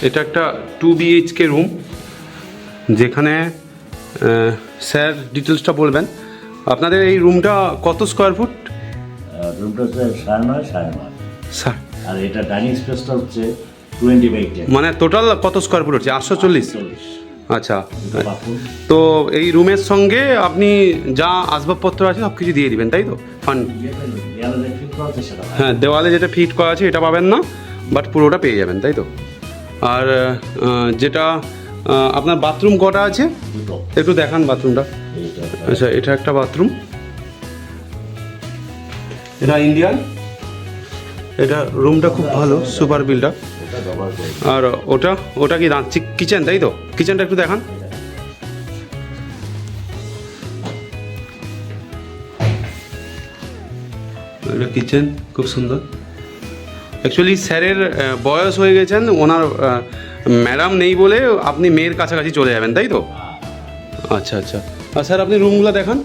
এটা একটা 2 BHK room, যেখানে স্যার ডিটেলসটা বলবেন। আপনাদের এই রুমটা কত স্কোয়ার ফুট? রুমটা হচ্ছে 9.5 স্যার আর এটা ডাইনিং স্পেসটা হচ্ছে 20/10। মানে টোটাল কত স্কোয়ার ফুট হচ্ছে? 840। 40। আচ্ছা, বাথরুম। তো এই রুমের সঙ্গে আপনি যা আসবাবপত্র আছে সব কিছু দিয়ে দিবেন, তাই তো? ফান্ড, দেয়ালে ফিট করা আছে সেটা। হ্যাঁ, দেওয়ালে যেটা ফিট করা আছে এটা পাবেন না, বাট পুরোটা পেয়ে যাবেন, তাই তো? আর যেটা আপনার বাথরুম কটা আছে দুটো। একটু দেখান বাথরুমটা। এইটা আচ্ছা, এটা একটা বাথরুম, এটা ইন্ডিয়ান। এটা রুমটা খুব ভালো, সুপার বিল্ডার। এটা ব্যবহার করি। আর ওটা ওটা কি কিচেন, তাই তো? কিচেনটা একটু দেখান। এটা কিচেন খুব সুন্দর। অ্যাকচুয়ালি স্যারের বয়স হয়ে গেছেন, ওনার ম্যাডাম নেই বলে আপনি মেয়ের কাছাকাছি চলে যাবেন, তাই তো? আচ্ছা আচ্ছা। আর স্যার আপনি রুমগুলো দেখান।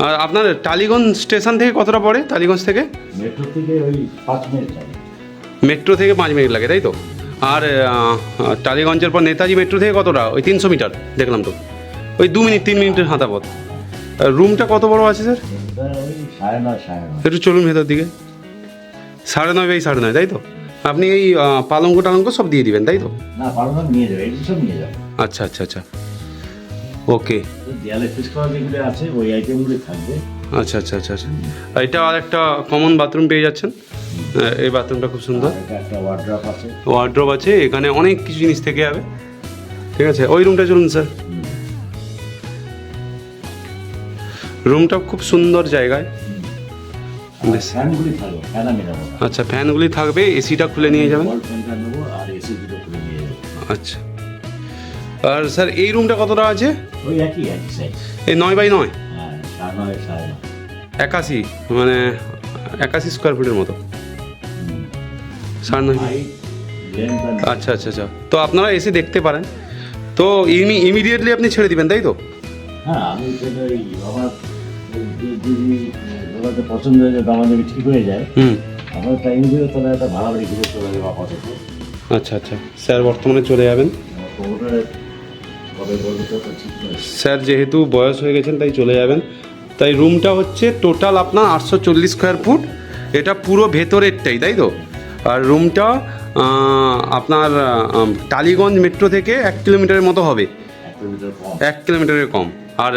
আর আপনার টালিগঞ্জ স্টেশন থেকে কতটা পড়ে? টালিগঞ্জ থেকে মেট্রো থেকে ওই 5 মিনিট লাগে। মেট্রো থেকে 5 মিনিট লাগে, তাই তো? আর টালিগঞ্জের পর নেতাজি মেট্রো থেকে কতটা? ওই 300 মিটার দেখলাম তো, ওই 2 মিনিট 3 মিনিটের হাঁটা পথ। রুমটা কত বড় আছে স্যার? এটা ওই 9.5 একটু চলুন ভেতর দিকে। 9.5 বাই 9.5, তাই তো? আপনি এই পালঙ্ক টালঙ্ক সব দিয়ে দিবেন, তাই তো? না, পারমানেন্ট নিয়ে যাবে, এই সব নিয়ে যাবে। আচ্ছা আচ্ছা আচ্ছা, ওকে। দেয়ালে ফিক্স করা যেগুলো আছে ওই আইটেমগুলো থাকবে। আচ্ছা আচ্ছা আচ্ছা আচ্ছা। আর এটা আর একটা কমন বাথরুম পেয়ে যাচ্ছেন। এই বাথরুমটা খুব সুন্দর। এটা একটা ওয়ার্ড্রপ আছে। ওয়ার্ড্রপ আছে, এখানে অনেক কিছু জিনিস থেকে যাবে। ঠিক আছে, ওই রুমটা চলুন স্যার। রুমটা খুব সুন্দর জায়গায়। বেশ। ফ্যানগুলি থাকবে, ফ্যান আমি নেবো না। আচ্ছা, ফ্যানগুলি থাকবে, এসিটা খুলে নিয়ে যাবেন। ওয়াল ফ্যানটা নেবো আর এসি দুটো খুলে নিয়ে যাবো। আচ্ছা। আর স্যার এই রুমটা কতটা আছে? ওই একই সাইজ। এই 9x9, হ্যাঁ, 9.5। 81, মানে 81 স্কোয়ার ফুটের মতো। 9.5। হাইট, লেন্থ আর আচ্ছা আচ্ছা আচ্ছা। তো আপনারা এসে দেখতে পারেন। তো ইমিডিয়েটলি আপনি ছেড়ে দিবেন, তাই তো? হ্যাঁ, আমি সেটা ওই আমার যদি ওনাদের পছন্দ হয়ে যায়, দামাদামি ঠিক হয়ে যায়, হুম। আমার টাইম দিলে তাহলে একটা ভাড়া বাড়ি ঘুরে চলে যাবে আপাতত। আচ্ছা আচ্ছা, স্যার বর্তমানে চলে যাবেন। তো ওটা কবে বলবে তো ঠিক নয়। স্যার যেহেতু বয়স হয়ে গেছেন তাই চলে যাবেন। তাই রুমটা হচ্ছে টোটাল আপনার 840 স্কোয়ার ফুট। এটা পুরো ভেতরেরটাই, তাই তো? আর রুমটা আপনার টালিগঞ্জ মেট্রো থেকে 1 কিলোমিটারের মতো হবে। 1 কিলোমিটার কম। 1 কিলোমিটারের কম। আর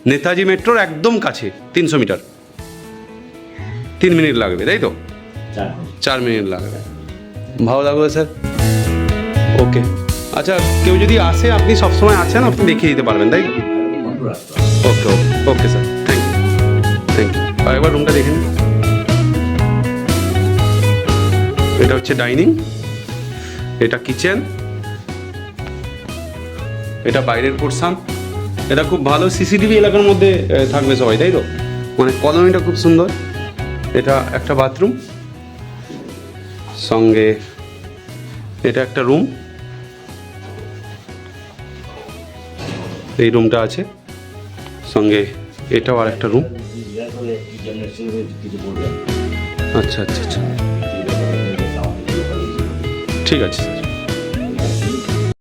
নেতাজি মেট্রোর একদম কাছে, 300 মিটার। 3 মিনিট লাগবে, তাই তো? 4 মিনিট। 4 মিনিট লাগবে। ভালো লাগলো স্যার। ওকে। আচ্ছা, কেউ যদি আসে, আপনি সবসময় আছেন, আপনি দেখিয়ে দিতে পারবেন, তাই তো? বন্ধু রাখতে হবে। ওকে ওকে ওকে স্যার, থ্যাংক ইউ। আর একবার রুমটা দেখে নিন। এটা হচ্ছে ডাইনিং, এটা কিচেন, এটা বাইরের পোর্শন। এটা খুব ভালো সিসিটিভি এলাকার মধ্যে থাকবে সবাই, তাই তো? মানে কলোনিটা খুব সুন্দর। এটা একটা বাথরুম, সঙ্গে এটা একটা রুম। এই রুমটা আছে, সঙ্গে এটাও আর একটা রুম। জিজ্ঞাসা করলে কি জেনারেশন কিছু বলবেন। আচ্ছা আচ্ছা আচ্ছা, ঠিক আছে স্যার।